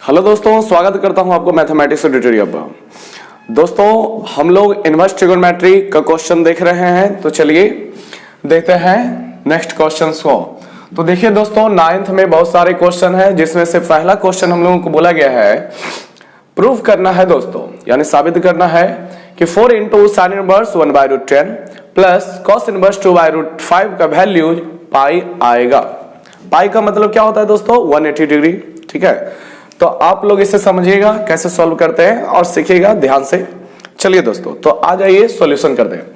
Hello दोस्तों, स्वागत करता हूं आपको मैथमेटिक्स ट्यूटोरियल पर। दोस्तों हम लोग इनवर्स ट्रिगोनोमेट्री का क्वेश्चन देख रहे हैं, तो चलिए देखते हैं नेक्स्ट क्वेश्चन को। तो देखिए दोस्तों, 9th में बहुत सारे क्वेश्चन हैं, जिसमें से पहला क्वेश्चन हम लोगों को बोला गया है प्रूव करना है दोस्तों, यानी साबित करना है कि 4 into sine inverse 1/√10 plus cos inverse 2/√5 का वैल्यू पाई आएगा। पाई का मतलब क्या होता है दोस्तों? 180 डिग्री। ठीक है, तो आप लोग इसे समझिएगा कैसे सॉल्व करते हैं और सीखिएगा ध्यान से। चलिए दोस्तों, तो आ जाइए सॉल्यूशन करते हैं।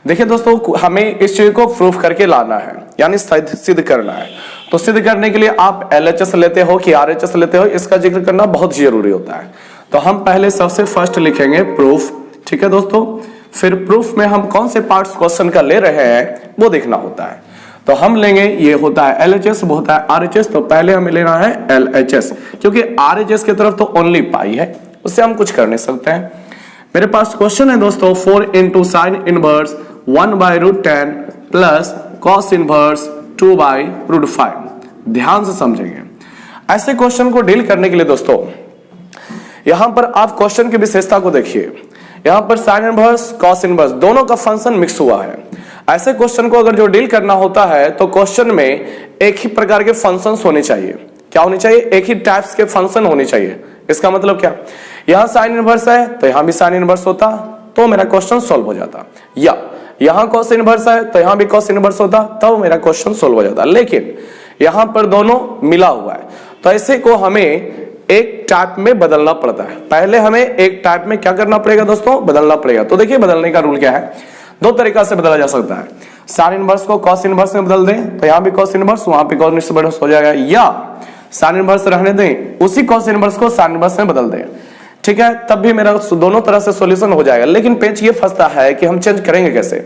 देखिए दोस्तों, हमें इस चीज को प्रूफ करके लाना है, यानी सिद्ध करना है। तो सिद्ध करने के लिए आप LHS लेते हो कि RHS लेते हो, इसका जिक्र करना बहुत जरूरी होता है। तो हम पहले सबसे फर्स्ट लिखेंगे प्रूफ। ठीक है दोस्तों, फिर प्रूफ में हम कौन से पार्ट्स क्वेश्चन का ले रहे हैं वो देखना होता है। तो हम लेंगे, ये होता है LHS, वो होता है RHS। तो पहले हमें लेना है LHS, क्योंकि RHS की तरफ तो ओनली पाई है, उससे हम कुछ कर नहीं सकते हैं। मेरे पास क्वेश्चन है दोस्तों 4 into sine inverse 1/√10 plus cos inverse 2/√5। ध्यान से समझेंगे। ऐसे क्वेश्चन को डील करने के लिए दोस्तों, यहां पर आप क्वेश्चन की विशेषता को देखिए। यहां पर साइन इनवर्स कॉस इनवर्स दोनों का फंक्शन मिक्स हुआ है। ऐसे क्वेश्चन को अगर जो डील करना होता है तो क्वेश्चन में एक ही प्रकार के फंक्शंस होने चाहिए। क्या होने चाहिए? एक ही टाइप्स के फंक्शन होने चाहिए। इसका मतलब क्या? यहां साइन इनवर्स है तो यहां भी साइन इनवर्स होता तो मेरा क्वेश्चन सॉल्व हो जाता, या यहां कॉस इनवर्स है तो यहां भी कॉस इनवर्स होता तब मेरा क्वेश्चन सॉल्व हो जाता। लेकिन यहां पर दोनों मिला हुआ है, तो ऐसे को हमें एक टाइप में बदलना पड़ता है। पहले हमें एक टाइप में क्या करना पड़ेगा दोस्तों? बदलना पड़ेगा। तो देखिए बदलने का रूल क्या है, दो तरीका से बदला जा सकता है। साइन इनवर्स को कॉस इनवर्स में बदल दें तो यहां भी कॉस इनवर्स, वहां पे कॉस इनवर्स हो जाएगा, या साइन इनवर्स रहने दें, उसी कॉस इनवर्स को साइन इनवर्स में बदल दें। ठीक है, तब भी मेरा दोनों तरह से सॉल्यूशन हो जाएगा। लेकिन पेच ये फंसता है कि हम चेंज करेंगे कैसे।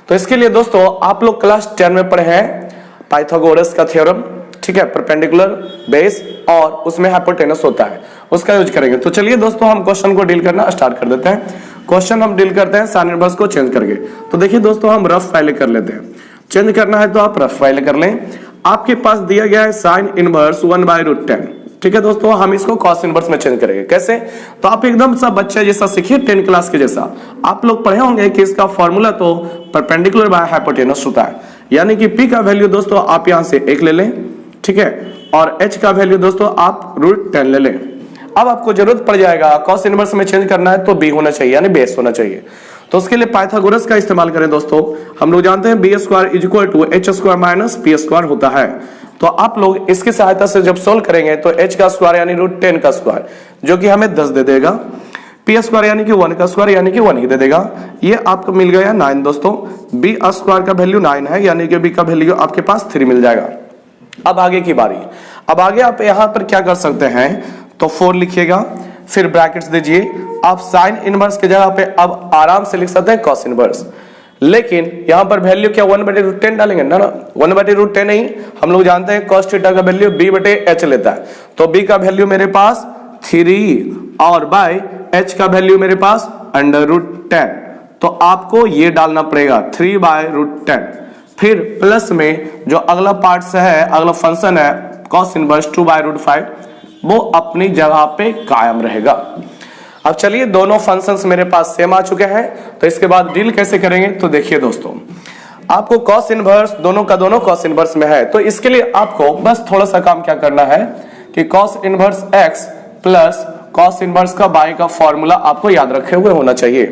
तो इसके लिए दोस्तों आप लोग क्लास 10 में पढ़े हैं पाइथागोरस का थ्योरम। ठीक है, परपेंडिकुलर बेस और उसमें हाइपोटेनस होता है, उसका यूज करेंगे। तो चलिए दोस्तों, हम क्वेश्चन को डील करना स्टार्ट कर देते हैं। क्वेश्चन हम डील करते हैं साइन इनवर्स को चेंज करके। तो देखिए दोस्तों, हम रफ फाइल कर लेते हैं। चेंज करना है तो आप रफ फाइल कर लें। आपके पास दिया गया है साइन इनवर्स 1/√10। ठीक है दोस्तों, हम इसको कॉस इनवर्स में चेंज करेंगे। कैसे? तो आप एकदम सा बच्चे जैसा सीखिए, 10 क्लास के जैसा। आप लोग पढ़े होंगे कि इसका फॉर्मूला तो परपेंडिकुलर बाय हाइपोटेनस होता है, यानी कि P का वैल्यू दोस्तों आप यहां से 1 ले लें। ठीक है, और H का वैल्यू दोस्तों आप √10 ले लें। अब आपको जरूरत पड़ जाएगा कॉस इनवर्स में चेंज करना है तो B होना चाहिए, यानी बेस होना चाहिए। तो उसके लिए पाइथागोरस का इस्तेमाल करें दोस्तों। हम लोग जानते हैं B² = H² - P² होता है। तो आप लोग इसकी सहायता से जब सोल्व करेंगे तो H का स्क्वायर यानी √10 का स्क्वायर, जो कि हमें 10 दे देगा, P² यानी कि 1 का स्क्वायर यानी कि 1 ही दे देगा। ये आपको मिल गया 9 दोस्तों। B² का वैल्यू 9 है, यानी कि B का वैल्यू आपके पास 3 मिल जाएगा। अब आगे की बारी। अब आगे आप यहां पर क्या कर सकते हैं, तो 4 लिखिएगा, फिर ब्रैकेट्स दीजिए। आप साइन इनवर्स की जगह पे अब आराम से लिख सकते हैं कॉस इनवर्स। लेकिन यहां पर वैल्यू क्या 1/√10 डालेंगे ना, 1/√10 नहीं, हम लोग जानते हैं cos थीटा का वैल्यू B/H लेता है। तो B का वैल्यू मेरे पास 3 और बाय H का वैल्यू मेरे पास √10। तो आपको ये डालना पड़ेगा 3/√10। फिर प्लस में जो अगला पार्ट है, अगला फंक्शन है cos इनवर्स 2/√5, वो अपनी जगह पे कायम रहेगा। अब चलिए, दोनों फंक्शंस मेरे पास सेम आ चुके हैं, तो इसके बाद डील कैसे करेंगे। तो देखिए दोस्तों, आपको cos इनवर्स दोनों का दोनों cos इनवर्स में है, तो इसके लिए आपको बस थोड़ा सा काम क्या करना है कि cos inverse x plus cos inverse का y का फॉर्मूला आपको याद रखे हुए होना चाहिए।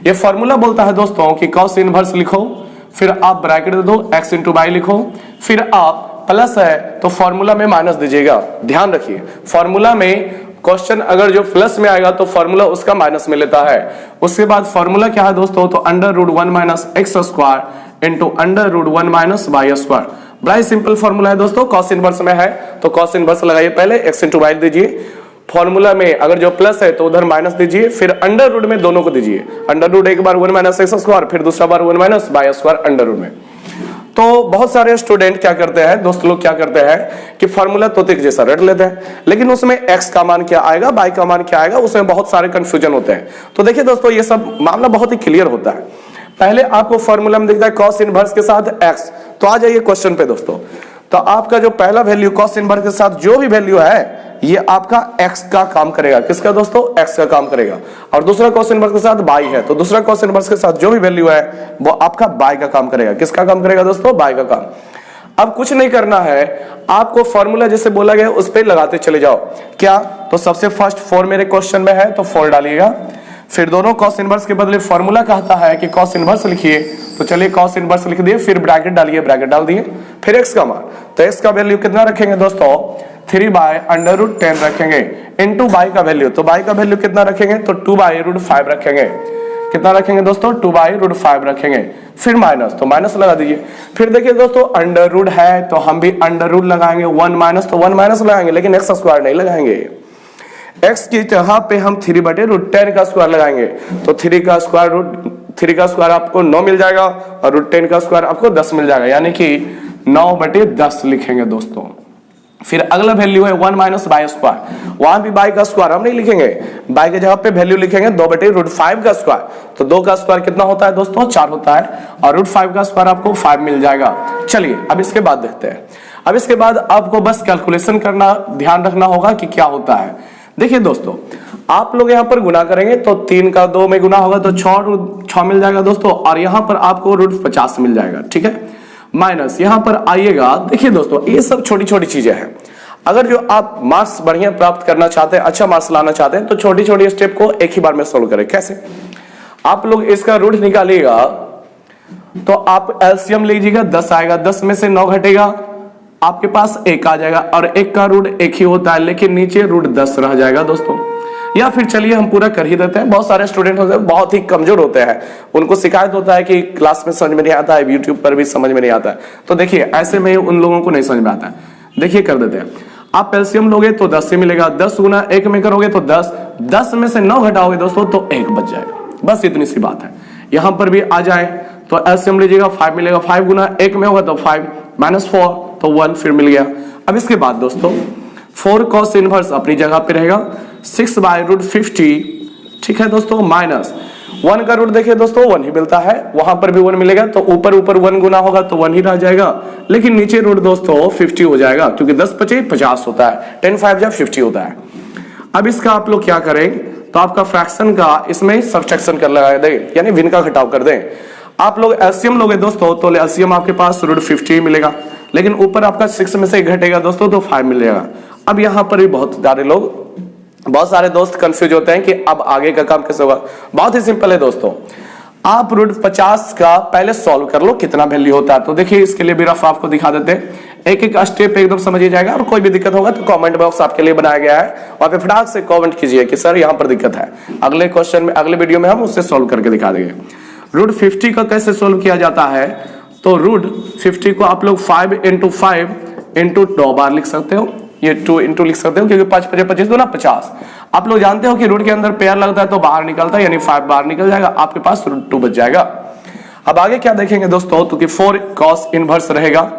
ये फॉर्मूला बोलता है दोस्तों कि cos इनवर्स लिखो, फिर आप ब्रैकेट दे दो, x × y लिखो, फिर आप प्लस है तो फॉर्मूला में माइनस दीजिएगा। ध्यान रखिए, फॉर्मूला में क्वेश्चन अगर जो प्लस में आएगा तो फॉर्मूला उसका माइनस में लेता है। उसके बाद फॉर्मूला क्या है दोस्तों, तो √1 - x² × √1 - y²। बड़ा ही सिंपल फॉर्मूला है दोस्तों, कॉस इनवर्स में है तो कॉस इनवर्स लगाइए पहले, x × y दीजिए। फॉर्मूला में अगर जो प्लस है तो उधर माइनस दीजिए, फिर अंडर रूट में दोनों को दीजिए। अंडर रूट एक बार 1 - x², फिर दूसरा बार 1 - y² अंडर रूट में। तो बहुत सारे स्टूडेंट क्या करते हैं, दोस्त लोग क्या करते हैं कि फॉर्मूला तोते के जैसा रट लेते हैं, लेकिन उसमें x का मान क्या आएगा, y का मान क्या आएगा, उसमें बहुत सारे कंफ्यूजन होते हैं। तो देखिए दोस्तों, ये सब मामला बहुत ही क्लियर होता है। पहले आपको फॉर्मूला में दिखता है cos इनवर्स के साथ x। तो आ जाइए क्वेश्चन पे दोस्तों। तो आपका जो पहला वैल्यू कॉस इनवर्स के साथ जो भी वैल्यू है ये आपका x का काम करेगा। किसका दोस्तों? x का काम करेगा। और दूसरा कॉस इनवर्स के साथ y है, तो दूसरा कॉस इनवर्स के साथ जो भी वैल्यू है वो आपका y का काम करेगा। किसका काम करेगा दोस्तों? y का काम। अब कुछ नहीं करना है, आपको फॉर्मूला जैसे बोला गया उस पर लगाते चले जाओ। क्या? तो सबसे फर्स्ट 4 मेरे क्वेश्चन में है तो 4 डालिएगा, फिर दोनों कॉस इनवर्स के बदले फॉर्मूला कहता है कि कॉस इनवर्स लिखिए, तो चलिए कॉस इनवर्स लिख दिए, फिर ब्रैकेट डालिए, ब्रैकेट डाल दिए, फिर x का मान। तो x का वैल्यू कितना रखेंगे दोस्तों? 3/√10 रखेंगे इनटू y का वैल्यू, तो y का वैल्यू कितना रखेंगे? तो 2/√5 रखेंगे। कितना रखेंगे दोस्तों? 2/√5 रखेंगे, फिर माइनस, तो माइनस लगा दीजिए। फिर देखिए दोस्तों अंडर रूट है तो हम भी अंडर रूट लगाएंगे, 1 माइनस तो 1 माइनस लगाएंगे, लेकिन x स्क्वायर नहीं लगाएंगे। x की जगह पे हम 3/√10 का स्क्वायर लगाएंगे, तो 3 का स्क्वायर आपको 9 मिल जाएगा और √10 का स्क्वायर आपको 10 मिल जाएगा, यानी कि 9/10 लिखेंगे दोस्तों। फिर अगला वैल्यू है 1 माइनस y स्क्वायर, वहां भी y का स्क्वायर हम नहीं लिखेंगे, y के जगह पे वैल्यू लिखेंगे 2/√5 का स्क्वायर, तो 2 का स्क्वायर कितना होता है दोस्तों? 4 होता है, और √5 का स्क्वायर आपको 5 मिल जाएगा। चलिए अब इसके बाद देखते हैं। अब इसके बाद आपको बस कैलकुलेशन करना, ध्यान रखना होगा कि क्या होता है। देखिए दोस्तों आप लोग यहाँ पर गुना करेंगे तो 3 का 2 में गुना होगा तो 6 मिल जाएगा दोस्तों, और यहाँ पर आपको √50 मिल जाएगा, ठीक है। माइनस यहाँ पर आइएगा, देखिए दोस्तों ये सब छोटी छोटी चीजें हैं। अगर जो आप मार्क्स बढ़िया प्राप्त करना चाहते हैं, अच्छा मार्क्स लाना चाहते हैं, तो छोटी छोटी स्टेप को एक ही बार में सोल्व करें। कैसे? आप लोग इसका रूट निकालिएगा तो आप एलसीएम लीजिएगा, 10 आएगा, 10 में से 9 घटेगा, आपके पास 1 आ जाएगा, और 1 का रूट 1 ही होता है, लेकिन नीचे √10 रह जाएगा दोस्तों। या फिर चलिए हम पूरा कर ही देते हैं। बहुत सारे स्टूडेंट होते हैं बहुत ही कमजोर होते हैं, उनको शिकायत होता है कि क्लास में समझ में नहीं आता है, यूट्यूब पर भी समझ में नहीं आता है। तो देखिए ऐसे में उन लोगों को नहीं समझ में आता है। देखिए कर देते हैं, आप एलसीएम लोगे तो 10 से मिलेगा, 10 गुना 1 में करोगे तो 10, 10 में से 9 घटाओगे दोस्तों तो 1 बच जाएगा। बस इतनी सी बात है। यहां पर भी आ जाए तो एलसीएम लीजिएगा, 5 मिलेगा, 5 गुना 1 में होगा तो 5 माइनस 4 तो 1 फिर मिल गया। अब इसके बाद दोस्तों 4 कॉस इनवर्स अपनी जगह पे रहेगा, 6/√50, ठीक है दोस्तों, माइनस 1 का रूट देखिए दोस्तों 1 ही मिलता है, वहां पर भी 1 मिलेगा, तो ऊपर 1 गुना होगा तो 1 ही रह जाएगा, लेकिन नीचे रूट दोस्तों 50 हो जाएगा, क्योंकि 10 × 50 होता है, 10 × 5 = 50 होता है। अब इसका आप लोग क्या करें, तो आपका फ्रैक्शन का इसमें सब्सट्रैक्शन कर लगा दें, यानी भिन्न का घटाव कर दें। आप लोग एलसीएम लोगे दोस्तों तो एलसीएम आपके पास √50 मिलेगा, लेकिन ऊपर आपका 6 में से 1 घटेगा दोस्तों तो 5 मिल जाएगा। अब यहाँ पर भी बहुत सारे दोस्त कंफ्यूज होते हैं कि अब आगे का काम कैसे होगा। बहुत ही सिंपल है दोस्तों, आप √50 का पहले सॉल्व कर लो कितना वैल्यू होता है। तो देखिए इसके लिए भी रफ आपको दिखा देते हैं, एक एक स्टेप एकदम समझिए जाएगा, और कोई भी दिक्कत होगा तो कमेंट बॉक्स आपके लिए बनाया गया है, वहां पे फटाक से कमेंट कीजिए कि सर यहाँ पर दिक्कत है। अगले क्वेश्चन में, अगले वीडियो में हम उससे सॉल्व करके दिखा देंगे। √50 का कैसे सॉल्व किया जाता है, तो √50 को आप लोग 5 × 5 × 2 बार लिख सकते हो, ये 2 × लिख सकते हो, क्योंकि 5 × 25 2 ना 50। आप लोग जानते हो कि रूट के अंदर पेयर लगता है तो बाहर निकलता है, यानी 5 बाहर निकल जाएगा, आपके पास √2 बच जाएगा। अब आगे क्या देखेंगे दोस्तों, तो कि 4 कॉस इनवर्स रहेगा,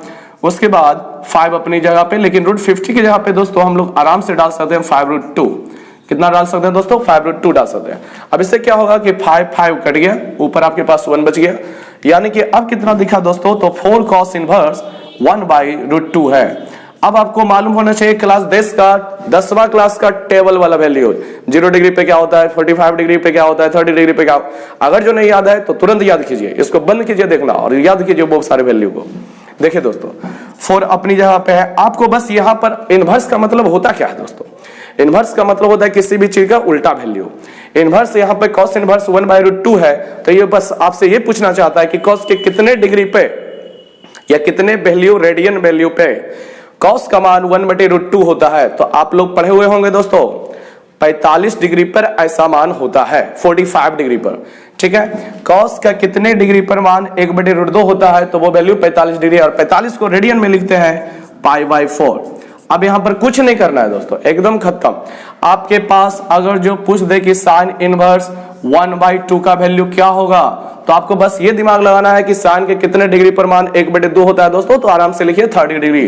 उसके बाद 5 अपनी जगह पे, लेकिन √50 की जगह पे दोस्तों हम लोग आराम से डाल सकते हैं 5√2। कितना डाल सकते हैं दोस्तों? 5√2 डाल सकते हैं। अब इससे क्या होगा कि 5 कट गया, ऊपर आपके पास 1 बच गया, यानी कि अब कितना दिखा दोस्तों, तो 4 कॉस इनवर्स 1/√2 है। अब आपको मालूम होना चाहिए क्लास 10वां क्लास का टेबल वाला वैल्यू, 0 डिग्री पे क्या होता है, 45 डिग्री पे क्या होता है, 30 डिग्री पे क्या। अगर जो नहीं याद है तो तुरंत याद कीजिए, इसको बंद कीजिए देखना और याद कीजिए बहुत सारे वैल्यू को। देखिए दोस्तों 4 अपनी जगह पे है, आपको बस यहाँ पर इनवर्स का मतलब होता क्या है दोस्तों, इनवर्स का मतलब होता है किसी भी चीज का उल्टा वैल्यू। इनवर्स यहाँ पे कॉस इनवर्स 1/√2 है, तो ये बस आपसे ये पूछना चाहता है कि कॉस के कितने डिग्री पे या कितने वैल्यू, रेडियन वैल्यू पे कॉस का मान 1/√2 होता है। तो आप लोग पढ़े हुए होंगे दोस्तों 45 डिग्री पर ऐसा मान होता है, 45 डिग्री पर, ठीक है। कॉस का कितने डिग्री पर मान 1/√2 होता है, तो वो वैल्यू 45 डिग्री, और 45 को रेडियन में लिखते हैं π/4। अब यहां पर कुछ नहीं करना है दोस्तों, एकदम खत्म। आपके पास अगर जो पूछ दे कि साइन इनवर्स 1/2 का वैल्यू क्या होगा, तो आपको बस ये दिमाग लगाना है कि साइन के कितने डिग्री पर मान 1/2 होता है दोस्तों, तो आराम से लिखिए 30 degree.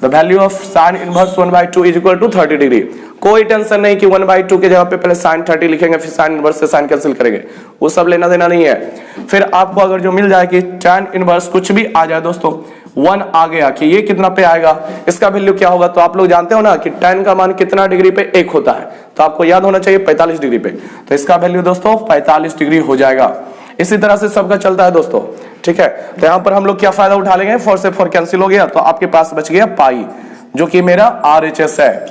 The value of sine inverse 1/2 is equal to 30 degree. कोई टेंशन नहीं कि 1/2 के जगह पे पहले साइन 30 लिखेंगे फिर साइन इनवर्स से साइन कैंसिल करेंगे, वो सब लेना देना नहीं है। फिर आपको अगर जो मिल जाए कि tan इनवर्स कुछ भी आ जाए दोस्तों, 1 आ गया कि ये कितना पे आएगा, इसका वैल्यू क्या होगा। तो आप लोग जानते हो ना कि tan का मान कितना डिग्री पे 1 होता है, तो आपको याद होना चाहिए 45 डिग्री पे। तो इसका वैल्यू दोस्तों 45 डिग्री हो जाएगा। इसी तरह से सबका चलता है दोस्तों, ठीक है। तो यहां पर हम लोग क्या फायदा उठा लेंगे, 4 से 4 कैंसिल हो गया, तो आपके पास बच गया पाई, जो कि मेरा RHS है,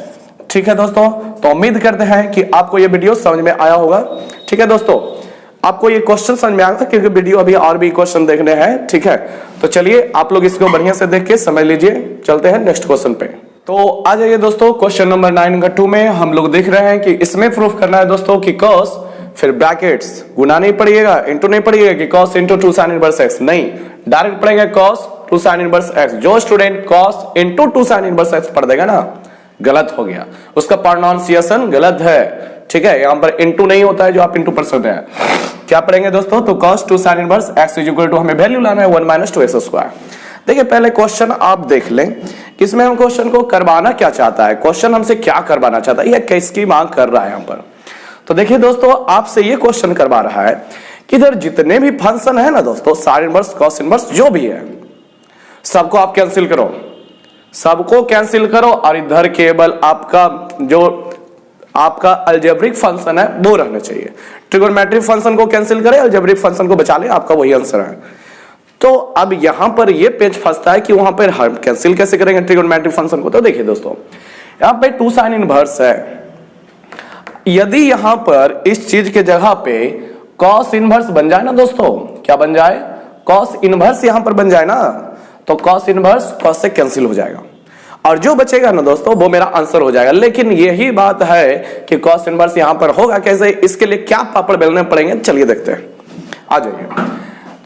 ठीक है दोस्तों। तो उम्मीद करते हैं कि आपको ये वीडियो समझ में आया होगा, ठीक है दोस्तों। आपको ये क्वेश्चन समझ में आएगा क्योंकि वीडियो अभी और भी क्वेश्चन देखने हैं, ठीक है। तो चलिए आप लोग इसको बढ़िया से देख के समझ लीजिए, चलते हैं नेक्स्ट क्वेश्चन पे। तो आ जाइए दोस्तों, क्वेश्चन नंबर 9 का 2 में हम लोग देख रहे हैं कि इसमें प्रूफ करना है दोस्तों कि cos फिर ब्रैकेट्स गुना नहीं पड़िएगा, इंटू नहीं पड़िएगा कि cos into 2 sin inverse x, नहीं, डायरेक्ट पड़ेगा cos 2 sin इनवर्स x। जो student cos into 2 sin inverse x पढ़ देगा ना, गलत हो गया, उसका प्रोनाउंसिएशन गलत है, ठीक है। यहां पर इंटू नहीं होता है जो आप इंटू पढ़ सकते हैं। क्या पढ़ेंगे दोस्तों, तो cos 2 sin inverse x is equal to हमें वैल्यू लाना है 1 माइनस 2x स्क्वायर। देखिए पहले क्वेश्चन आप देख लें, इसमें हम क्वेश्चन को करवाना क्या चाहता है, क्वेश्चन हमसे क्या करवाना चाहता है, या किसकी मांग कर रहा है यहां पर। तो देखिए दोस्तों, आपसे ये क्वेश्चन करवा रहा है कि इधर जितने भी फंक्शन है ना दोस्तों, साइन इनवर्स cos इनवर्स जो भी है, सबको आप कैंसिल करो, सबको कैंसिल करो, और इधर केवल आपका जो आपका अलजेब्रिक फंक्शन है वो रहना चाहिए। ट्रिगोनोमेट्रिक फंक्शन को कैंसिल करें, अलजेब्रिक फंक्शन को बचा ले, आपका वही आंसर है। तो अब यहां पर ये पेज फंसता है कि वहां पर हम कैंसिल कैसे करेंगे ट्रिगोनोमेट्रिक फंक्शन को। तो देखिए दोस्तों, यहां पे 2 sin इनवर्स है, यदि यहां पर इस चीज के जगह पे cos इनवर्स बन जाए ना दोस्तों, क्या बन जाए, cos इनवर्स यहां पर बन जाए ना, तो cos इनवर्स cos से कैंसिल हो जाएगा, और जो बचेगा ना दोस्तों वो मेरा आंसर हो जाएगा। लेकिन यही बात है कि cos इनवर्स यहां पर होगा कैसे, इसके लिए क्या पापड़ बेलने पड़ेंगे, चलिए देखते हैं, आ जाइए।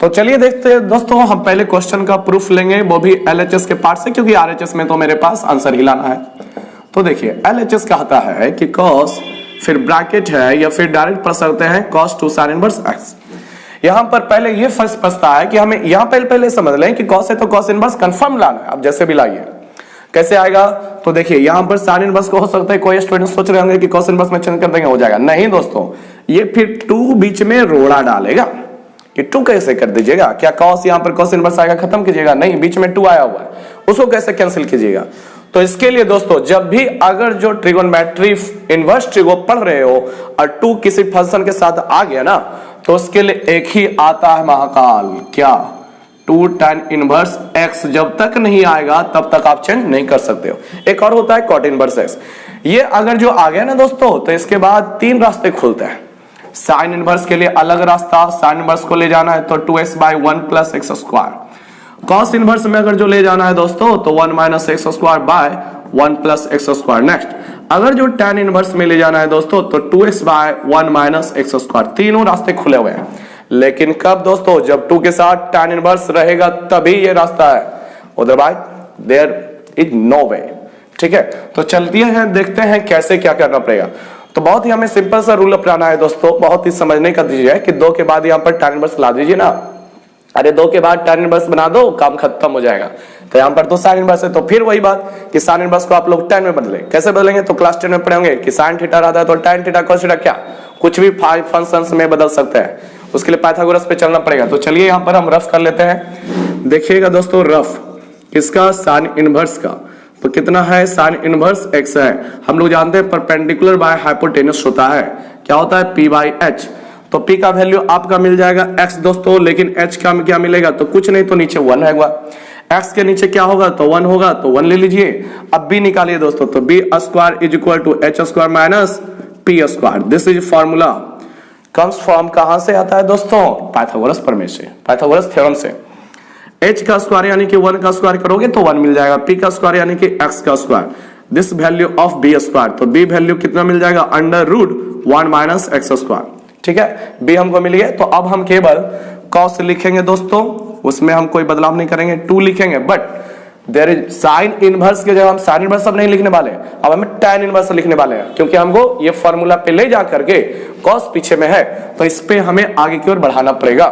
तो चलिए देखते हैं दोस्तों, हम पहले क्वेश्चन का प्रूफ लेंगे, वो भी LHS के पार्ट से, क्योंकि RHS में तो मेरे पास आंसर ही लाना है। तो देखिए LHS कहता है कि cos फिर ब्रैकेट है, या फिर डायरेक्ट पढ़ सकते हैं cos 2 sin इनवर्स x। यहां पर पहले ये फर्स्ट फंसता है कि हमें यहां पहले समझ लें कि cos है तो cos इनवर्स कंफर्म लाना है। अब जैसे भी लाइए, कैसे आएगा, तो देखिए यहां पर sin इनवर्स को हो सकता है कोई स्टूडेंट सोच रहे होंगे कि cos इनवर्स में चेंज कर देंगे हो जाएगा, नहीं दोस्तों, ये फिर 2 बीच में रोड़ा डालेगा कि 2 कैसे कर दीजिएगा, क्या cos यहां पर cos इनवर्स आएगा खत्म कीजिएगा, नहीं, बीच में 2 आया हुआ है, उसको कैसे कैंसिल कीजिएगा। तो इसके लिए दोस्तों, जब भी अगर जो ट्रिगोनोमेट्री इनवर्स ट्रिगो पढ़ रहे हो और 2 किसी फंक्शन के साथ आ गया ना, तो उसके लिए एक ही आता है महाकाल, क्या, 2 tan इनवर्स x। जब तक नहीं आएगा तब तक आप चेंज नहीं कर सकते हो। एक और होता है cot इनवर्स x। ये अगर जो आ गया ना दोस्तों, तो इसके बाद 3 रास्ते खुलते हैं। साइन इनवर्स के लिए अलग रास्ता, साइन इनवर्स को ले जाना है तो 2x/1 + x square. cos inverse में अगर जो ले जाना है दोस्तों, तो 1 - x square by 1 + x square. Next, अगर जो tan इनवर्स में ले जाना है दोस्तों, तो 2x/1 - x स्क्वायर। तीनों रास्ते खुले हुए हैं, लेकिन कब दोस्तों, जब 2 के साथ tan इनवर्स रहेगा तभी ये रास्ता है, अदरवाइज देयर इज नो वे, ठीक है। तो चलती है, देखते हैं कैसे क्या करना पड़ेगा। तो बहुत ही हमें सिंपल सा रूल अपनाना है दोस्तों, बहुत ही समझने का दीजिए कि 2 के बाद यहाँ पर tan इनवर्स ला दीजिए ना, अरे 2 के बाद tan इनवर्स बना दो, काम खत्म हो जाएगा। तो यहाँ पर तो sin इनवर्स है, तो फिर वही बात कि sin इनवर्स को आप लोग tan में बदले, कैसे बदलेंगे, तो क्लास 10 में पढ़ेंगे कि sin थीटा रहता है तो tan थीटा cos थीटा, क्या कुछ भी 5 फंक्शंस में बदल सकते हैं, उसके लिए पाइथागोरस पे चलना पड़ेगा। तो चलिए यहाँ पर हम रफ कर लेते हैं, देखिएगा दोस्तों, रफ किसका, sin इनवर्स का। तो कितना है, sin इनवर्स x है, हम लोग जानते हैं परपेंडिकुलर बाय हाइपोटेनस होता है, क्या होता है, p/h। तो p का वैल्यू आपका मिल जाएगा x दोस्तों, लेकिन h का क्या मिलेगा, तो कुछ नहीं, तो नीचे 1 है, x के नीचे क्या होगा, तो 1 होगा, तो 1 ले लीजिए। अब b निकालिए दोस्तों, तो b² is equal to h² minus p²। This is formula comes from, कहां से आता है दोस्तों, पाइथागोरस प्रमेय से, पाइथागोरस थ्योरम से। h का स्क्वायर यानी कि 1 का स्क्वायर करोगे तो 1 मिल जाएगा, p का स्क्वायर यानी कि x का square, this value of b²। तो b वैल्यू कितना मिल जाएगा, √1 - x², ठीक है। b हमको मिल गया। तो अब हम केवल cos लिखेंगे दोस्तों, उसमें हम कोई बदलाव नहीं करेंगे, 2 लिखेंगे, but there is sine inverse के जगह हम साइन इनवर्स अब नहीं लिखने वाले, अब हम tan इनवर्स लिखने वाले हैं, क्योंकि हमको ये फॉर्मूला पे ले जा करके cos पीछे में है, तो इस पे हमें आगे की ओर बढ़ाना पड़ेगा,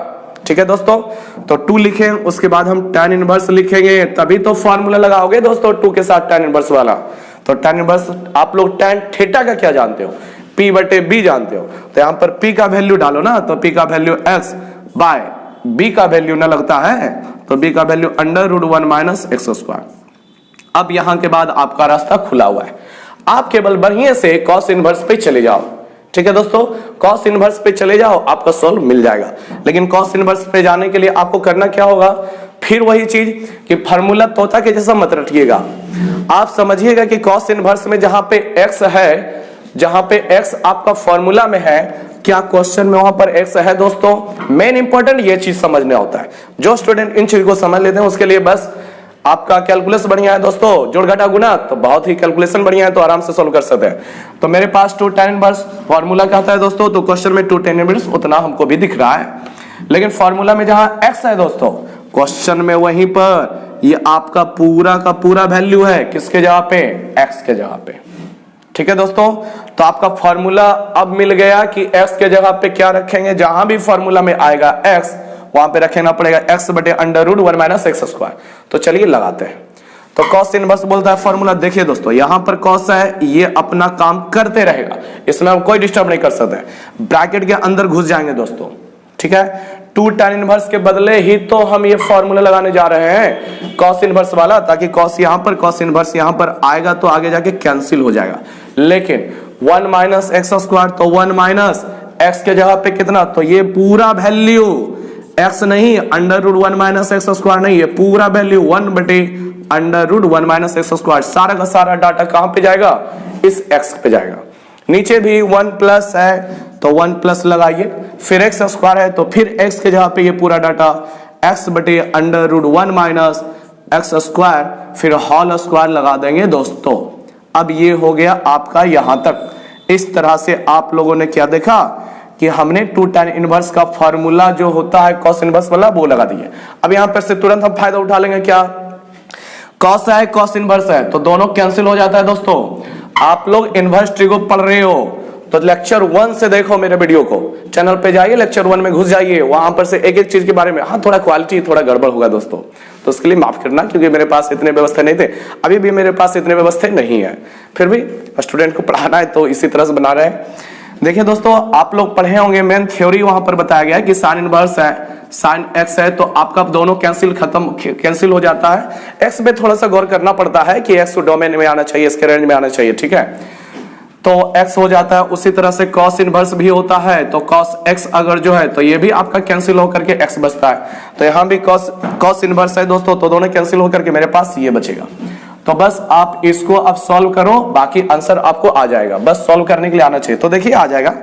ठीक है दोस्तों। तो 2 लिखें, उसके बाद हम tan इनवर्स लिखेंगे, तभी तो फॉर्मूला लगाओगे दोस्तों 2 के साथ tan इनवर्स वाला। तो tan इनवर्स आप लोग tan थीटा का क्या जानते हो, p/b जानते हो, तो यहां पर p का वैल्यू डालो ना, तो p का वैल्यू x बाय b का वैल्यू ना लगता है तो b का वैल्यू √1 माइनस एक्स स्क्वायर। अब यहां के बाद आपका रास्ता खुला हुआ है, आप केवल बढ़िया से कॉस इनवर्स पे चले जाओ। ठीक है दोस्तों, कॉस इनवर्स पे चले जाओ, आपका सोल्व मिल जाएगा। लेकिन कॉस इनवर्स पे जाने के लिए आपको करना क्या होगा, फिर वही चीज कि फार्मूला तोता के जैसा मत रटिएगा। आप समझिएगा कि कॉस इनवर्स में जहां पे x है, जहां पे x आपका फॉर्मूला में है, क्या क्वेश्चन में वहां पर x है दोस्तों? मेन इंपॉर्टेंट ये चीज समझना होता है। जो स्टूडेंट इन चीज को समझ लेते हैं उसके लिए बस आपका कैलकुलस बढ़िया है दोस्तों, जोड़ घटा गुना तो बहुत ही कैलकुलेशन बढ़िया है, तो आराम से सोल्व कर सकते हैं। तो मेरे पास 2 tan इनवर्स फॉर्मूला कहता है दोस्तों, तो क्वेश्चन में 2 tan इनवर्स उतना हमको भी दिख रहा है, लेकिन फॉर्मूला में जहां x है दोस्तों, क्वेश्चन में वहीं पर ये आपका पूरा का पूरा वैल्यू है, किसके जगह पे? x के जगह पे। ठीक है दोस्तों, तो आपका फॉर्मूला अब मिल गया कि x के जगह पे क्या रखेंगे, जहां भी फॉर्मूला में आएगा x वहां पे रखना पड़ेगा x बटे √1 माइनस एक्स स्क्वायर। तो चलिए लगाते हैं। तो कॉस इनवर्स बोलता है फॉर्मूला, देखिए दोस्तों यहां पर कॉस है, ये अपना काम करते रहेगा, इसमें हम कोई डिस्टर्ब नहीं कर सकते। ब्रैकेट के अंदर घुस जाएंगे दोस्तों, ठीक है। 2 tan इनवर्स के बदले ही तो हम ये फॉर्मूला लगाने जा रहे हैं कॉस इनवर्स वाला, ताकि कॉस यहां पर, कॉस इनवर्स यहां पर आएगा तो आगे जाके कैंसिल हो जाएगा। लेकिन 1 माइनस एक्स स्क्वायर, तो 1 माइनस एक्स के जगह पे कितना, तो ये पूरा वैल्यू x नहीं, √1 माइनस एक्स स्क्वायर नहीं, ये पूरा वैल्यू 1 बटे √1 माइनस एक्स स्क्वायर। सारा का सारा डाटा कहां पे जाएगा? इस x पे जाएगा। नीचे भी 1 प्लस है तो 1 प्लस लगाइए, फिर एक्स स्क्वायर है तो फिर x के जगह पे ये पूरा डाटा x बटे √1 माइनस एक्स स्क्वायर, फिर होल स्क्वायर लगा देंगे दोस्तों। अब ये हो गया आपका यहां तक। इस तरह से आप लोगों ने क्या देखा कि हमने 2 tan इनवर्स का फॉर्मूला जो होता है कॉस इनवर्स वाला वो लगा दिया। अब यहां पर से तुरंत हम फायदा उठा लेंगे, क्या कॉस है कॉस इनवर्स है तो दोनों कैंसिल हो जाता है दोस्तों। आप लोग इनवर्स ट्रिगो पढ़ रहे हो तो लेक्चर 1 से देखो मेरे वीडियो को, चैनल पे जाइए, लेक्चर 1 में घुस जाइए, वहां पर से एक एक चीज के बारे में, हाँ थोड़ा क्वालिटी थोड़ा गड़बड़ होगा दोस्तों, तो उसके लिए माफ करना, क्योंकि मेरे पास इतने व्यवस्था नहीं थे, अभी भी मेरे पास इतने व्यवस्था नहीं है, फिर भी स्टूडेंट को पढ़ाना है तो इसी तरह से बना रहे हैं। देखिए दोस्तों, आप लोग पढ़े होंगे, मेन थ्योरी वहां पर बताया गया है कि साइन इनवर्स है, साइन एक्स है, तो आपका दोनों कैंसिल हो जाता है। एक्स में थोड़ा सा गौर करना पड़ता है कि एक्स डोमेन में आना चाहिए, इसके रेंज में आना चाहिए, ठीक है, तो एक्स हो जाता है। उसी तरह से कॉस इनवर्स भी होता है, तो कॉस एक्स अगर जो है तो ये भी आपका कैंसिल होकर के एक्स बचता है। तो यहां भी कॉस इनवर्स है दोस्तों, तो दोनों कैंसिल होकर के मेरे पास ये बचेगा। तो बस आप इसको अब सॉल्व करो, बाकी आंसर आपको आ जाएगा, बस सॉल्व करने के लिए आना चाहिए। तो देखिए आ जाएगा,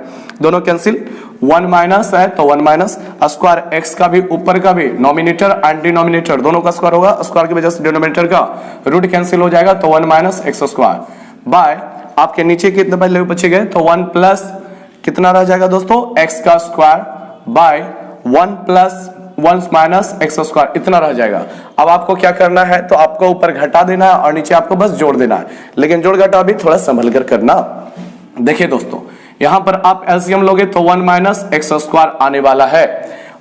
दोनों कैंसिल, 1 माइनस है तो 1 माइनस स्क्वायर, एक्स का भी ऊपर का भी नॉमिनेटर एंड डिनोमिनेटर दोनों का स्क्वायर होगा, स्क्वायर की वजह से डिनोमिनेटर का रूट कैंसिल हो जाएगा, तो 1 माइनस एक्स स्क्वायर बाय आपके नीचे कितने वैल्यू बचे गए, तो 1 प्लस कितना रह जाएगा दोस्तों, एक्स का square by 1 plus 1 minus x square, इतना रह जाएगा। अब आपको क्या करना है, तो आपको ऊपर घटा देना है और नीचे आपको बस जोड़ देना है, लेकिन जोड़ घटा भी थोड़ा संभल कर करना। देखिए दोस्तों, यहां पर आप एलसीएम लोगे तो 1 माइनस एक्स स्क्वायर आने वाला है,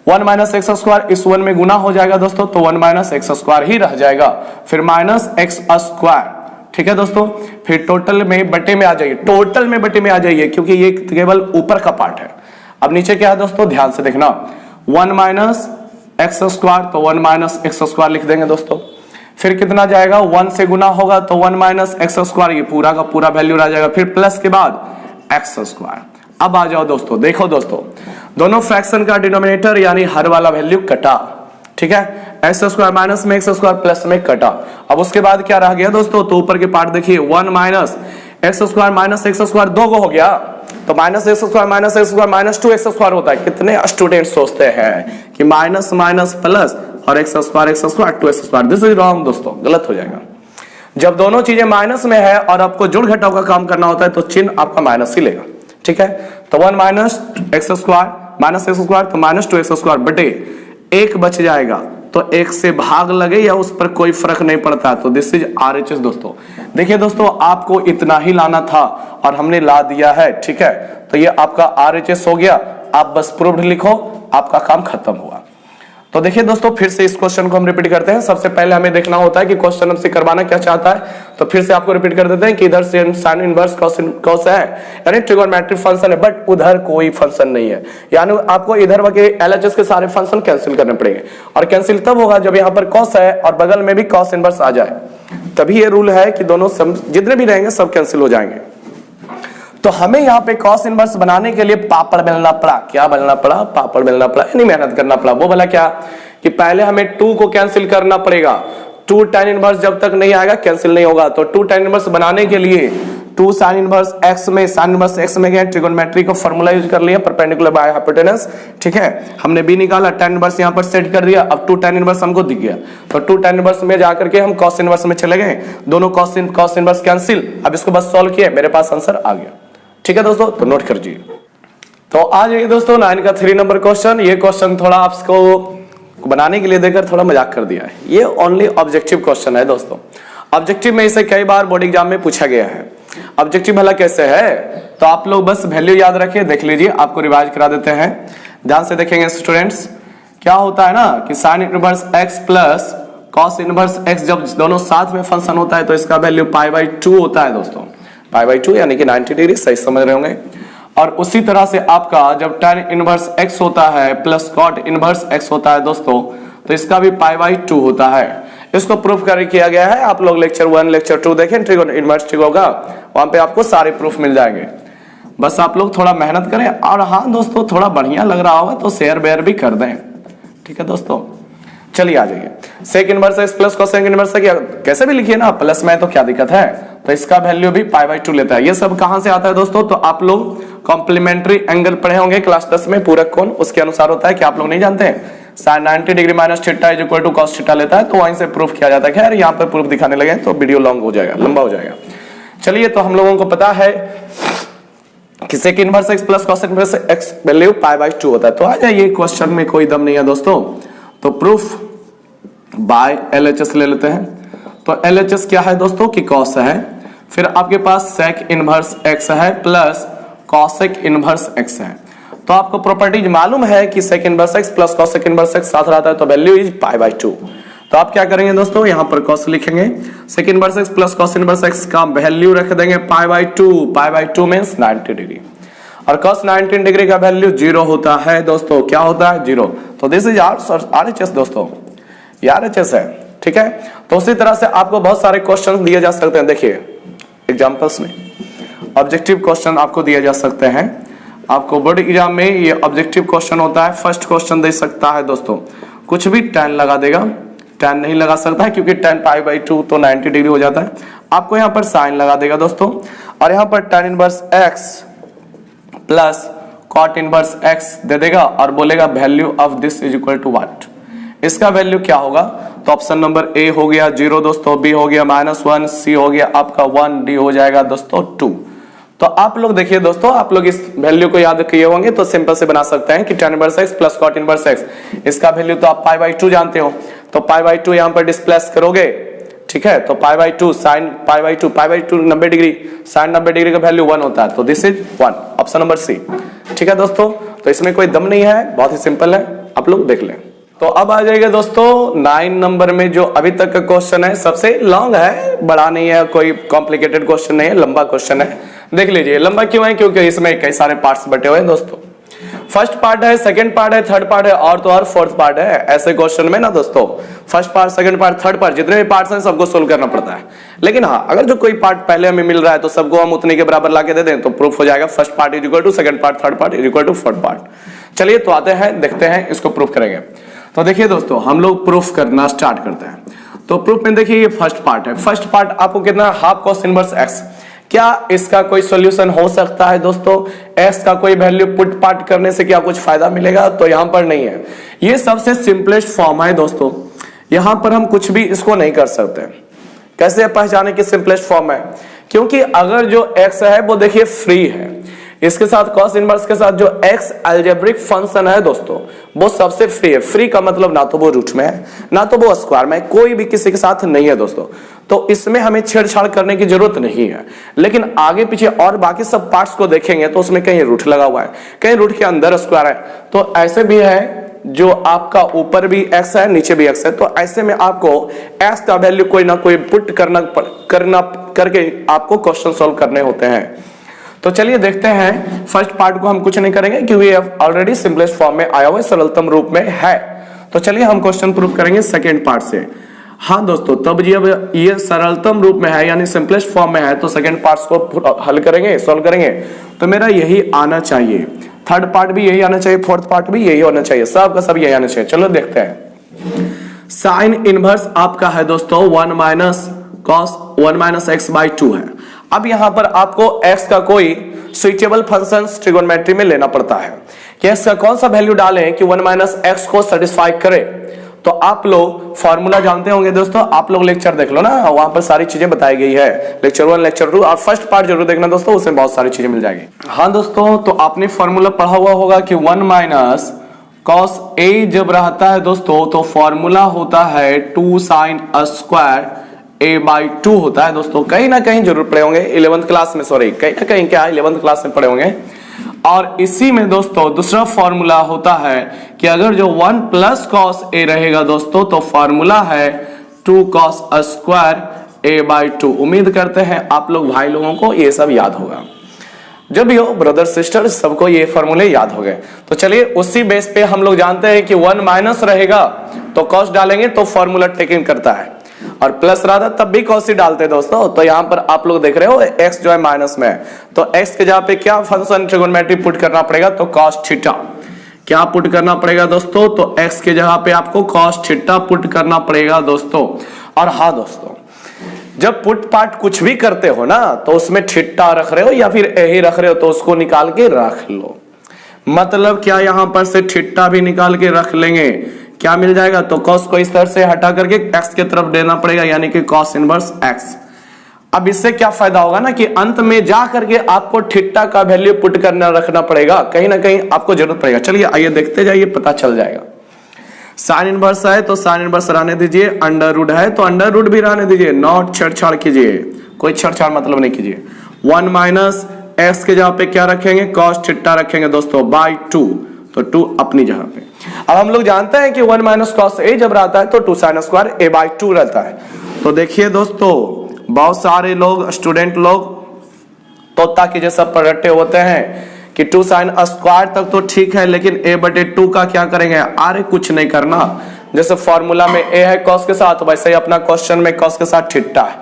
1 माइनस एक्स स्क्वायर इस 1 में गुना हो जाएगा दोस्तों, तो 1 माइनस एक्स स्क्वायर ही रह जाएगा, फिर माइनस एक्स स्क्वायर, ठीक है दोस्तों। फिर टोटल में बटे में आ जाइए, टोटल में बटे में आ जाइए, क्योंकि ये केवल ऊपर का पार्ट है। अब नीचे क्या है दोस्तों, ध्यान से देखना, 1 माइनस एक्स स्क्वायर, तो 1 माइनस एक्स स्क्वायर लिख देंगे दोस्तों। फिर कितना जाएगा, 1 से गुना होगा तो 1 माइनस एक्स स्क्वायर, ये पूरा का पूरा वैल्यू रह जाएगा, फिर प्लस के बाद एक्स स्क्वायर। अब आ जाओ दोस्तों, देखो दोस्तों, दोनों फ्रैक्शन का डिनोमिनेटर यानी हर वाला वैल्यू कटा, ठीक है, एक्स स्क्वायर माइनस में एक्स स्क्वायर प्लस में कटा। अब उसके बाद क्या रह गया दोस्तों, तो ऊपर के पार्ट देखिए, 1 minus x square minus x square 2 को हो गया, तो minus x square minus 2 x square होता है। कितने स्टूडेंट सोचते हैं कि माइनस माइनस प्लस और x square 2 x square, this is wrong दोस्तों, गलत हो जाएगा। जब दोनों चीजें माइनस में है और आपको जोड़ घटाव का काम करना होता है तो चिन्ह आपका माइनस ही लेगा, ठीक है। तो 1 minus x square minus x square, तो माइनस 2 एक्स स्क्वायर बटे 1 बच जाएगा, तो 1 से भाग लगे या उस पर कोई फर्क नहीं पड़ता, तो दिस इज आरएचएस दोस्तों। देखिए दोस्तों, आपको इतना ही लाना था और हमने ला दिया है, ठीक है, तो ये आपका आरएचएस हो गया। आप बस प्रूव्ड लिखो, आपका काम खत्म हुआ। तो देखिए दोस्तों, फिर से इस क्वेश्चन को हम रिपीट करते हैं। सबसे पहले हमें देखना होता है कि क्वेश्चन हमसे करवाना क्या चाहता है। तो फिर से आपको रिपीट कर देते हैं कि इधर से साइन इनवर्स कॉस है, यानी ट्रिगोनोमेट्रिक फंक्शन है, बट उधर कोई फंक्शन नहीं है, यानी आपको इधर के एलएचएस के सारे फंक्शन कैंसिल करने पड़ेंगे। और कैंसिल तब होगा जब यहाँ पर कॉस है और बगल में भी कॉस इनवर्स आ जाए, तभी ये रूल है कि दोनों जितने भी रहेंगे सब कैंसिल हो जाएंगे। तो हमें यहाँ पे कॉस इनवर्स बनाने के लिए पापड़ बेलना पड़ा। क्या बेलना पड़ा? पापड़ बेलना पड़ा, यानी मेहनत करना पड़ा। वो बोला क्या कि पहले हमें 2 को कैंसिल करना पड़ेगा। 2 tan इनवर्स जब तक नहीं आएगा कैंसिल नहीं होगा। तो 2 tan इनवर्स बनाने के लिए 2 sin इनवर्स x में, sin इनवर्स x में गए, ट्रिगोनोमेट्री का फार्मूला यूज कर लिया, परपेंडिकुलर बाय हाइपोटेनस। ठीक है, हमने b निकाला, tan इनवर्स यहाँ पर सेट कर दिया। अब 2 tan इनवर्स हमको दिख गया, तो 2 tan इनवर्स में जाकर के हम cos इनवर्स में चले गए, दोनों cos इनवर्स कैंसिल। अब इसको बस सॉल्व किया, मेरे पास आंसर आ गया। ठीक है दोस्तों, तो नोट कर लीजिए। तो आ जाइए दोस्तों 9 का 3 नंबर क्वेश्चन। ये क्वेश्चन थोड़ा आपको बनाने के लिए देकर थोड़ा मजाक कर दिया है। ये ओनली ऑब्जेक्टिव क्वेश्चन है दोस्तों। ऑब्जेक्टिव में इसे कई बार बोर्ड एग्जाम में पूछा गया है। ऑब्जेक्टिव भला कैसे है, तो आप लोग बस वैल्यू याद रखिए, देख लीजिए, आपको रिवाइज करा देते हैं। ध्यान से देखेंगे स्टूडेंट्स। क्या होता है ना कि sine inverse x plus cos inverse x जब दोनों साथ में फंक्शन होता है तो इसका वैल्यू π/2 होता है दोस्तों। π/2 यानी कि 90 डिग्री, सही समझ रहे होंगे। और उसी तरह से आपका जब tan इनवर्स x होता है प्लस cot इनवर्स x होता है दोस्तों, तो इसका भी π/2 होता है। इसको प्रूफ कर किया गया है। आप लोग लेक्चर 1 लेक्चर 2 देखें ट्रिगोन इनवर्स ट्रिगो का, वहां पे आपको सारे प्रूफ मिल जाएंगे। बस आप लोग थोड़ा मेहनत करें। और हाँ दोस्तों, थोड़ा बढ़िया लग रहा होगा तो शेयर बेयर भी कर दें। ठीक है दोस्तों, चलिए आ जाइए। Sec inverse x plus cosec inverse कैसे भी लिखिए ना, प्लस में तो क्या दिक्कत है। तो इसका वैल्यू भी π/2 लेता है। ये सब कहां से आता है दोस्तों, तो आप लोग कॉम्प्लीमेंट्री एंगल पढ़े होंगे क्लास 10 में, पूरक कोण, उसके अनुसार होता है कि आप लोग नहीं जानते हैं sin 90 degree minus theta is equal to cos theta लेता है, तो वहीं से प्रूफ किया जाता है। खैर यहाँ पर प्रूफ दिखाने लगे तो वीडियो लॉन्ग हो जाएगा, लंबा हो जाएगा। चलिए, तो हम लोगों को पता है कि sec inverse x plus cos inverse x value π/2 होता है। तो आ जाइए, क्वेश्चन में कोई दम नहीं है दोस्तों। तो प्रूफ बाय LHS ले लेते हैं। तो LHS क्या है दोस्तों कि cos है, फिर आपके पास सेक इनवर्स x है प्लस कॉसेक इनवर्स x है। तो आपको प्रॉपर्टीज मालूम है कि sec inverse x plus cosec inverse x साथ रहता है, तो वैल्यू इज π/2। तो आप क्या करेंगे दोस्तों, यहां पर cos लिखेंगे, sec inverse x plus cos inverse x का वैल्यू रख देंगे π/2। π/2 मींस 90 डिग्री, और cos 90 डिग्री का वैल्यू 0 होता है दोस्तों। क्या होता है? 0। तो दिस इज RHS दोस्तों, RHS है। ठीक है, तो उसी तरह से आपको बहुत सारे क्वेश्चन दिए जा सकते हैं। देखिए एग्जांपल्स में ऑब्जेक्टिव क्वेश्चन आपको दिए जा सकते हैं। आपको बोर्ड एग्जाम में ये ऑब्जेक्टिव क्वेश्चन होता है। फर्स्ट क्वेश्चन दे सकता है दोस्तों, कुछ भी tan लगा देगा, tan नहीं लगा सकता है क्योंकि tan π/2 तो 90 डिग्री हो जाता है। आपको यहाँ पर साइन लगा देगा दोस्तों, और यहाँ पर tan inverse x plus cot inverse x दे देगा और बोलेगा value of this is equal to what. इसका वैल्यू क्या होगा, तो ऑप्शन नंबर ए हो गया 0 दोस्तों, बी हो गया -1, सी हो गया आपका 1, डी हो जाएगा दोस्तों 2। तो आप लोग देखिए दोस्तों, आप लोग इस वैल्यू को याद किए होंगे तो सिंपल से बना सकते हैं कि tan inverse x plus cot inverse x, इसका वैल्यू तो आप π/2 जानते हो, तो π/2 यहां पर डिस्प्लेस करोगे। ठीक है, तो π/2 sin π/2 90 डिग्री, sin 90 डिग्री का वैल्यू 1 होता है, तो this is 1, option number C. ठीक है दोस्तों, तो इसमें कोई दम नहीं है, बहुत ही सिंपल है, आप लोग देख लें। तो अब आ जाएगा दोस्तों 9 नंबर में जो अभी तक का क्वेश्चन है, सबसे लॉन्ग है, बड़ा नहीं है, कोई कॉम्प्लिकेटेड क्वेश्चन नहीं है, लंबा क्वेश्चन है। देख लीजिए लंबा क्यों है, क्योंकि इसमें कई सारे पार्ट्स बटे हुए हैं दोस्तों। फर्स्ट पार्ट है, सेकंड पार्ट है, थर्ड पार्ट है, और तो और फोर्थ पार्ट है। ऐसे क्वेश्चन में ना दोस्तों first part, second part, third part, जितने भी पार्ट्स हैं सबको सोल्व करना पड़ता है। लेकिन हाँ, अगर जो कोई पार्ट पहले हमें मिल रहा है तो सबको हम उतने के बराबर लाके दे दें तो प्रूफ हो जाएगा first part is equal to second part, third part is equal to fourth part. चलिए तो आते हैं, देखते हैं, इसको प्रूफ करेंगे। तो देखिए दोस्तों, हम लोग प्रूफ करना स्टार्ट करते हैं। तो प्रूफ में देखिए ये फर्स्ट पार्ट है। फर्स्ट पार्ट आपको कितना, हाफ कॉस इनवर्स x। क्या इसका कोई सॉल्यूशन हो सकता है दोस्तों? x का कोई वैल्यू पुट पार्ट करने से क्या कुछ फायदा मिलेगा? तो यहां पर नहीं है। ये सबसे सिंपलेस्ट फॉर्म है दोस्तों, यहां पर हम कुछ भी इसको नहीं कर सकते। कैसे पहचाने कि सिंपलेस्ट फॉर्म है? क्योंकि अगर जो x है वो देखिए फ्री है, इसके साथ cos इनवर्स के साथ जो x अलजेब्रिक फंक्शन है दोस्तों वो सबसे फ्री है। फ्री का मतलब ना तो वो रूट में है ना तो वो स्क्वायर में है, कोई भी किसी के साथ नहीं है दोस्तों। तो इसमें हमें छेड़छाड़ करने की जरूरत नहीं है। लेकिन आगे पीछे और बाकी सब पार्ट्स को देखेंगे तो उसमें कहीं रूट लगा हुआ है, कहीं रूट के अंदर स्क्वायर है। तो ऐसे भी है जो आपका ऊपर भी x है नीचे भी x है, तो ऐसे में आपको x का वैल्यू कोई ना कोई पुट करना करके आपको क्वेश्चन सॉल्व करने होते हैं। तो चलिए देखते हैं। फर्स्ट पार्ट को हम कुछ नहीं करेंगे क्योंकि ये ऑलरेडी सिंपलेस्ट फॉर्म में आया हुआ है, सरलतम रूप में है। तो चलिए हम क्वेश्चन प्रूफ करेंगे सेकेंड पार्ट से। हाँ दोस्तों, तब जब ये सरलतम रूप में है यानी सिंपलेस्ट फॉर्म में है तो सेकेंड पार्ट को हल करेंगे, सॉल्व करेंगे, तो मेरा यही आना चाहिए। थर्ड पार्ट भी यही आना चाहिए, फोर्थ पार्ट भी यही होना चाहिए, सब का सब यही आना चाहिए। चलो देखते हैं। साइन इनवर्स आपका है दोस्तों 1 minus cos 1 minus x by 2 है। अब यहां पर आपको x का कोई स्विचेबल फंक्शन ट्रिगोनोमेट्री में लेना पड़ता है कि x का कौन सा वैल्यू डालें कि 1 माइनस एक्स को सेटिस्फाई करे। तो आप लोग फॉर्मूला जानते होंगे दोस्तों, आप लोग लेक्चर देख लो ना, वहां पर सारी चीजें बताई गई है, लेक्चर 1 लेक्चर 2 और फर्स्ट पार्ट जरूर देखना दोस्तों, उसमें बहुत सारी चीजें मिल जाएगी। हाँ दोस्तों, तो आपने फॉर्मूला पढ़ा हुआ होगा कि 1 माइनस कॉस a जब रहता है दोस्तों तो फॉर्मूला होता है 2 साइन स्क्वायर a बाई 2 होता है दोस्तों। कहीं ना कहीं जरूर पढ़े होंगे 11th क्लास में, सॉरी कहीं ना कहीं क्या 11th क्लास में पढ़े होंगे। और इसी में दोस्तों दूसरा फॉर्मूला होता है कि अगर जो 1 प्लस कॉस a रहेगा दोस्तों तो फॉर्मूला है 2 कॉस स्क्वायर a बाई 2। उम्मीद करते हैं आप लोग भाई लोगों को ये सब याद होगा, जब भी हो ब्रदर सिस्टर सबको ये फॉर्मूले याद हो गए। तो चलिए उसी बेस पे हम लोग जानते हैं कि 1 माइनस रहेगा तो कॉस डालेंगे तो फॉर्मूला टेकिंग करता है, और प्लस रहा तब भी कॉस ही डालते हैं दोस्तों। तो यहाँ पर आप लोग देख रहे हो x जो है माइनस में है, तो x के जगह पे क्या फंक्शन ट्रिगोनोमेट्री पुट करना पड़ेगा तो कॉस थीटा। क्या पुट करना पड़ेगा दोस्तों, तो x के जगह पे आपको कॉस थीटा पुट करना पड़ेगा दोस्तों। और हाँ दोस्तों, जब पुट पार्ट कुछ भी करते हो ना तो उसमें थीटा रख रहे हो या फिर a ही रख रहे हो तो उसको निकाल के रख लो। मतलब क्या यहां पर से थीटा भी निकाल के रख लेंगे, क्या मिल जाएगा, तो cos को इस तरह से हटा करके x की तरफ देना पड़ेगा यानी कि cos इनवर्स x। अब इससे क्या फायदा होगा ना कि अंत में जा करके आपको थीटा का वैल्यू पुट करना रखना पड़ेगा, कहीं ना कहीं आपको जरूरत पड़ेगा। चलिए आइए देखते जाइए, पता चल जाएगा। साइन इनवर्स है तो साइन इनवर्स रहने दीजिए, अंडर रूट है तो अंडर रूट भी रहने दीजिए, नॉट छेड़छाड़ कीजिए, कोई छेड़छाड़ मतलब नहीं कीजिए। 1 माइनस एक्स के जगह पे क्या रखेंगे, कॉस थीटा रखेंगे दोस्तों बाई 2, तो 2 अपनी जगह पे। अब हम लोग जानते हैं कि 1 माइनस कॉस ए जब रहता है तो 2 साइन स्क्वायर ए बाई 2 रहता है। तो देखिए दोस्तों, बहुत सारे लोग स्टूडेंट लोग तोता के जैसा पलटे होते हैं कि 2 साइन स्क्वायर तक तो ठीक है, लेकिन a बटे 2 का क्या करेंगे, अरे कुछ नहीं करना। जैसे फॉर्मूला में a है cos के साथ, वैसे ही अपना क्वेश्चन में cos के साथ थीटा है,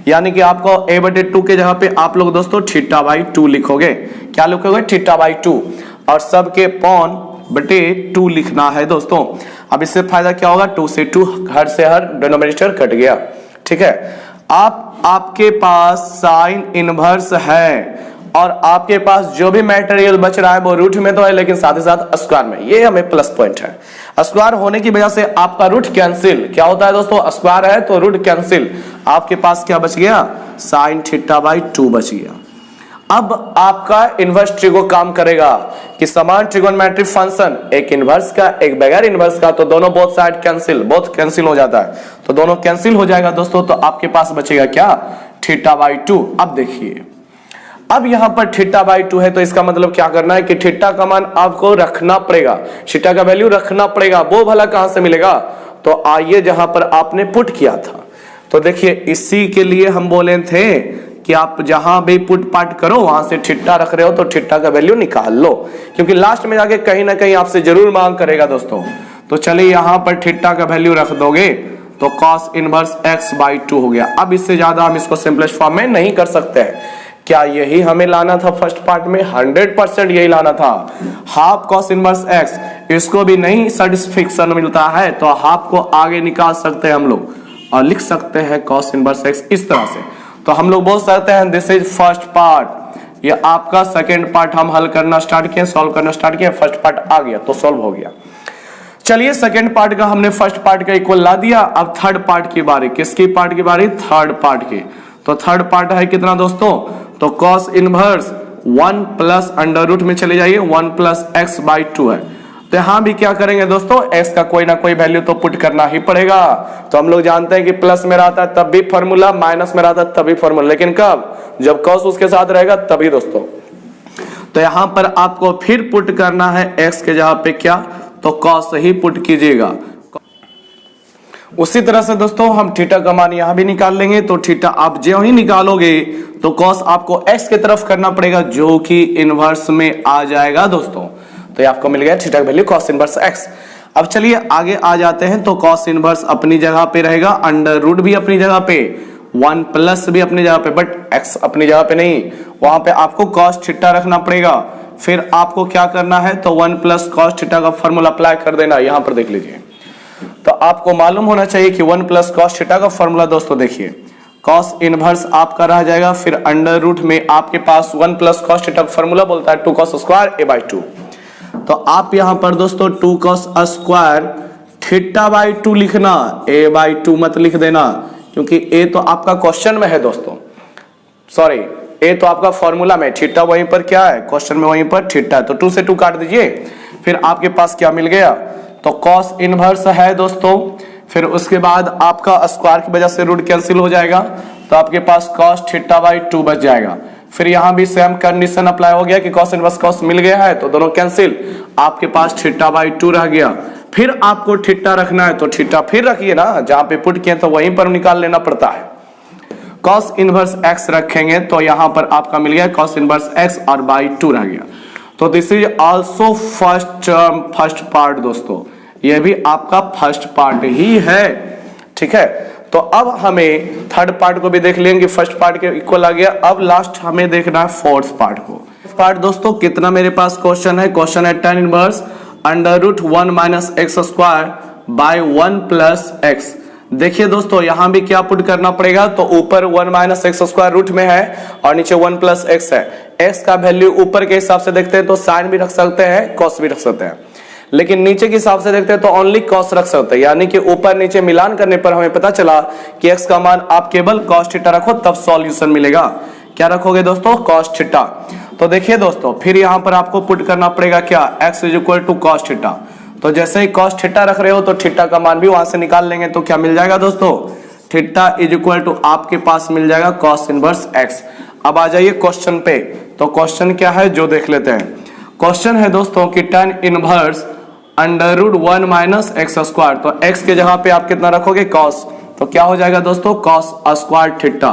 यानी कि आपको a बटे 2 के जगह पे आप लोग दोस्तों थीटा बाई 2 लिखोगे। क्या लिखोगे, थीटा बाई 2, और सबके पॉन बटे 2 लिखना है दोस्तों। अब इससे फायदा क्या होगा, 2 से 2 हर से हर डिनोमिनेटर कट गया, ठीक है। आपके पास साइन इनवर्स है और आपके पास जो भी मटेरियल बच रहा है वो रूट में तो है, लेकिन साथ ही साथ स्क्वायर में, ये हमें प्लस पॉइंट है। स्क्वायर होने की वजह से आपका रूट कैंसिल, क्या होता है दोस्तों, स्क्वायर है तो रूट कैंसिल, आपके पास क्या बच गया, साइन थीटा बाई 2 बच गया। अब आपका इनवर्स ट्रिगो काम करेगा कि समान ट्रिगोनोमेट्रिक फंक्शन, एक इनवर्स का एक बगैर इनवर्स का, तो दोनों both side cancel, both cancel हो जाता है, तो दोनों कैंसिल हो जाएगा दोस्तों। तो आपके पास बचेगा क्या, थीटा बाई 2। अब देखिए, अब यहां पर थीटा बाई 2 है तो इसका मतलब क्या करना है कि थीटा का मान आपको रखना पड़ेगा, थीटा का वैल्यू रखना पड़ेगा। वो भला कहां से मिलेगा, तो आइए जहां पर आपने पुट किया था, तो देखिए इसी के लिए हम बोले थे कि आप जहां भी पुट पार्ट करो वहां से थीटा रख रहे हो तो थीटा का वैल्यू निकाल लो, क्योंकि लास्ट में जाके कहीं ना कहीं आपसे जरूर मांग करेगा दोस्तों। तो चलिए यहां पर थीटा का वैल्यू रख दोगे तो cos इनवर्स x बाई 2 हो गया। अब इससे ज्यादा हम इसको सिंपलेस्ट फॉर्म में नहीं कर सकते हैं। क्या यही हमें लाना था फर्स्ट पार्ट में, 100% यही लाना था। हाफ cos इनवर्स x, इसको भी नहीं सेटिस्फेक्शन मिलता है तो हाफ को आगे निकाल सकते हैं हम लोग और लिख सकते हैं cos इनवर्स x इस तरह से। तो हम लोग बोल सकते हैं दिस इज फर्स्ट पार्ट, ये आपका सेकेंड पार्ट हम हल करना स्टार्ट किए, सॉल्व करना स्टार्ट किए, फर्स्ट पार्ट आ गया तो सॉल्व हो गया। चलिए सेकेंड पार्ट का हमने फर्स्ट पार्ट का इक्वल ला दिया। अब थर्ड पार्ट की बारी, किसकी पार्ट की बारी, थर्ड पार्ट की। तो थर्ड पार्ट है कितना दोस्तों, तो cos inverse 1 plus under root में चले जाइए, 1 प्लस एक्स बाई 2 है। तो यहां भी क्या करेंगे दोस्तों, x का कोई ना कोई वैल्यू तो पुट करना ही पड़ेगा। तो हम लोग जानते हैं कि प्लस में रहता है तब भी फॉर्मूला, माइनस में रहता है तभी फॉर्मूला, लेकिन कब, जब cos उसके साथ रहेगा तभी दोस्तों। तो यहां पर आपको फिर पुट करना है x के जगह पे क्या, तो कॉस ही पुट कीजिएगा। उसी तरह से दोस्तों हम थीटा का मान यहां भी निकाल लेंगे, तो थीटा आप जो ही निकालोगे तो कॉस आपको एक्स की तरफ करना पड़ेगा, जो कि इनवर्स में आ जाएगा दोस्तों। तो ये आपको मिल गया थीटा का वैल्यू कॉस इनवर्स एक्स। अब चलिए आगे आ जाते हैं। तो कॉस इनवर्स अपनी जगह पे रहेगा, अंडर रूट भी अपनी जगह पे, 1 प्लस भी अपनी जगह पे, बट एक्स अपनी जगह पे नहीं, वहां पे आपको कॉस थीटा रखना पड़ेगा। फिर आपको क्या करना है, तो 1 प्लस कॉस थीटा का फॉर्मूला अप्लाई कर देना। यहां पर देख लीजिए, तो आपको मालूम होना चाहिए कि 1 प्लस कॉस थीटा का फॉर्मूला दोस्तों देखिए, कॉस इनवर्स आपका रह जाएगा, फिर अंडर रूट में आपके पास 1 प्लस कॉस थीटा का फॉर्मूला बोलता है 2 कॉस स्क्वायर a बाई 2। तो आप यहां पर दोस्तों 2 कॉस स्क्वायर थीटा बाई 2 लिखना, a बाई 2 मत लिख देना, क्योंकि a तो आपका क्वेश्चन में है दोस्तों, सॉरी a तो आपका फॉर्मूला में, थीटा वहीं पर क्या है, क्वेश्चन में वहीं पर थीटा, तो 2 से 2 काट दीजिए। फिर आपके पास क्या मिल गया, तो कॉस इनवर्स है दोस्तों, फिर उसके बाद आपका स्क्वायर की वजह से रूट कैंसिल हो जाएगा, तो आपके पास कॉस थीटा बाई 2 बच जाएगा। फिर यहां भी सेम कंडीशन अप्लाई हो गया कि कॉस इनवर्स कॉस मिल गया है, तो दोनों कैंसिल, आपके पास थीटा बाई 2 रह गया। फिर आपको थीटा रखना है, तो थीटा फिर रखिए ना, जहां पे पुट किए तो वहीं पर निकाल लेना पड़ता है। कॉस इनवर्स एक्स रखेंगे तो यहां पर आपका मिल गया कॉस इनवर्स एक्स और बाई 2 रह गया। तो this is also first part दोस्तों, यह भी आपका फर्स्ट पार्ट ही है, ठीक है। तो अब हमें थर्ड पार्ट को भी देख लेंगे, फर्स्ट पार्ट के इक्वल आ गया। अब लास्ट हमें देखना है फोर्थ पार्ट को। पार्ट दोस्तों कितना मेरे पास क्वेश्चन है, क्वेश्चन है tan inverse under root 1 minus x square by 1 plus x. देखिए दोस्तों यहां भी क्या पुट करना पड़ेगा, तो ऊपर 1 माइनस एक्स स्क्वायर रूट में है और नीचे 1 प्लस एक्स है। एक्स का वैल्यू ऊपर के हिसाब से देखते हैं तो साइन भी रख सकते हैं, कॉस भी रख सकते हैं, लेकिन नीचे के हिसाब से देखते हैं तो ओनली कॉस रख सकते हैं। यानी कि ऊपर नीचे मिलान करने पर हमें पता चला कि x का मान आप केवल cos थीटा रखो तब सॉल्यूशन मिलेगा। क्या रखोगे दोस्तों, cos थीटा। तो देखिए दोस्तों फिर यहां पर आपको पुट करना पड़ेगा क्या, x is equal to cos theta. तो जैसे ही cos थीटा रख रहे हो तो थीटा का मान भी वहां से निकाल लेंगे, तो क्या मिल जाएगा दोस्तों, थीटा इज इक्वल टू आपके पास मिल जाएगा cos इनवर्स x। अब आ जाइए क्वेश्चन पे। तो क्वेश्चन क्या है जो देख लेते हैं। क्वेश्चन है दोस्तों कि tan inverse under root 1 minus x square, तो x के जगह पे आप कितना रखोगे cos, तो क्या हो जाएगा दोस्तों cos स्क्वायर थीटा,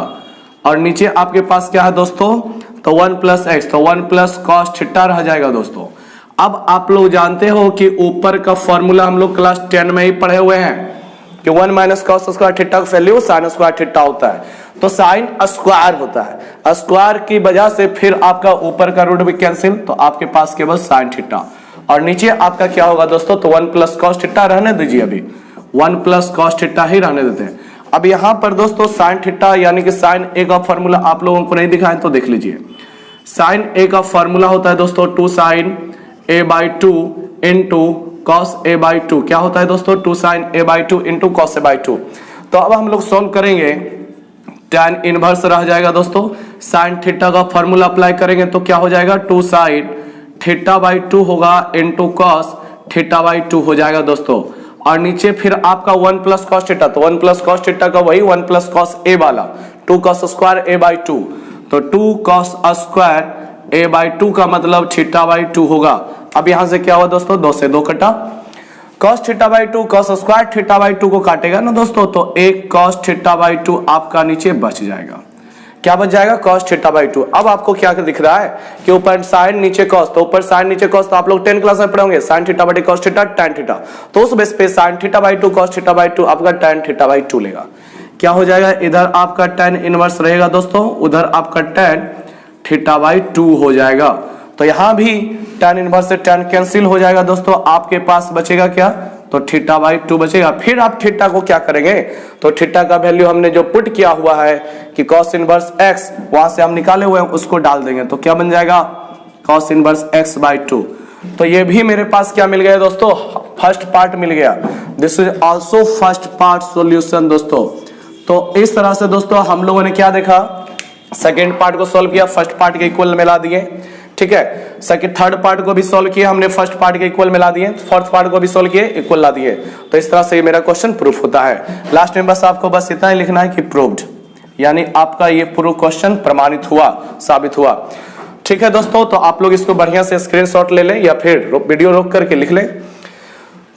और नीचे आपके पास क्या है दोस्तों, तो 1 प्लस एक्स, तो 1 प्लस cos थीटा रह जाएगा दोस्तों। अब आप लोग जानते हो कि ऊपर का फॉर्मूला हम लोग क्लास 10 में ही पढ़े हुए हैं कि 1 माइनस cos स्क्वायर थीटा का वैल्यू साइन स्क्वायर थीटा होता है, तो साइन स्क्वायर होता है, स्क्वायर की वजह से फिर आपका ऊपर का रूट भी कैंसिल, तो आपके पास केवल साइन थीटा, और नीचे आपका क्या होगा दोस्तों, तो 1 प्लस cos थीटा रहने दीजिए, अभी 1 प्लस cos थीटा ही रहने देते हैं। अब यहां पर दोस्तों साइन थीटा यानी कि साइन ए का फॉर्मूला आप लोगों को नहीं दिखाएं तो देख लीजिए। साइन ए का फॉर्मूला होता है दोस्तों 2 sine A by 2 into cos A by 2। क्या होता है दोस्तों, 2 sine A by 2 into cos A by 2। तो अब हम लोग सॉल्व करेंगे, tan इनवर्स रह जाएगा दोस्तों, साइन थीटा का फॉर्मूला अप्लाई करेंगे तो क्या हो जाएगा, 2 साइन थीटा बाई 2 होगा इंटू कॉस थीटा बाई 2 हो जाएगा दोस्तों, और नीचे फिर आपका 1 प्लस cos थीटा, तो 1 प्लस cos थीटा का वही 1 प्लस cos a वाला 2 cos स्क्वायर a बाई 2, तो 2 cos स्क्वायर a बाई 2 का मतलब थीटा बाई 2 होगा। अब यहां से क्या हुआ दोस्तों, 2 से 2 कटा, cos theta by 2 cos square theta by 2 को काटेगा ना दोस्तों, तो एक cos थीटा बाई 2 आपका नीचे बच जाएगा। क्या बच जाएगा, cos थीटा बाई 2। अब आपको क्या दिख रहा है कि ऊपर साइन नीचे cos, तो ऊपर साइन नीचे cos, तो आप लोग 10 क्लास में पढ़ोगे sine theta by cos theta tan theta, तो उस बेस पे sine theta by 2 cos theta by 2 आपका tan थीटा बाई 2 लेगा। क्या हो जाएगा, इधर आपका tan इनवर्स रहेगा दोस्तों, उधर आपका tan थीटा बाई 2 हो जाएगा। तो यहां भी tan इनवर्स से tan कैंसिल हो जाएगा दोस्तों, आपके पास बचेगा क्या, तो थीटा बाई 2 बचेगा। फिर आप थीटा को क्या करेंगे, तो थीटा का वैल्यू हमने जो पुट किया हुआ है कि cos इनवर्स x वहां से हम निकाले हुए हैं उसको डाल देंगे, तो क्या बन जाएगा cos इनवर्स x बाई 2। तो ये भी मेरे पास क्या मिल गया दोस्तों, फर्स्ट पार्ट मिल गया। This is also first part solution दोस्तों। तो इस तरह से दोस्तों हम लोगों ने क्या देखा, सेकेंड पार्ट को सॉल्व किया, फर्स्ट पार्ट के इक्वल मिला दिए, ठीक है। सेकंड थर्ड पार्ट को भी सॉल्व किया हमने, फर्स्ट पार्ट के इक्वल मिला दिए, फोर्थ पार्ट को भी सॉल्व किए, इक्वल ला दिए। तो इस तरह से मेरा क्वेश्चन प्रूफ होता है। लास्ट में बस आपको बस इतना ही लिखना है कि प्रूव्ड, यानी आपका ये प्रूफ क्वेश्चन प्रमाणित हुआ, साबित हुआ। ठीक है दोस्तों, तो आप लोग इसको बढ़िया से स्क्रीनशॉट ले लें या फिर वीडियो रोक करके लिख लें।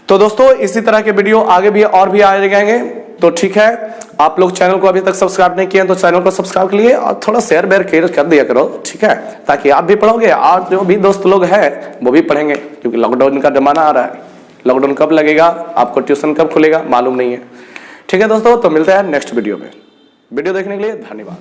तो दोस्तों इसी तरह के वीडियो आगे भी और भी आ जाएंगे। तो ठीक है, आप लोग चैनल को अभी तक सब्सक्राइब नहीं किए तो चैनल को सब्सक्राइब के लिए और थोड़ा शेयर बेयर कर दिया करो, ठीक है, ताकि आप भी पढ़ोगे और जो भी दोस्त लोग हैं वो भी पढ़ेंगे, क्योंकि लॉकडाउन का जमाना आ रहा है। लॉकडाउन कब लगेगा, आपको ट्यूशन कब खुलेगा मालूम नहीं है। ठीक है दोस्तों, तो मिलते हैं नेक्स्ट वीडियो में। वीडियो देखने के लिए धन्यवाद।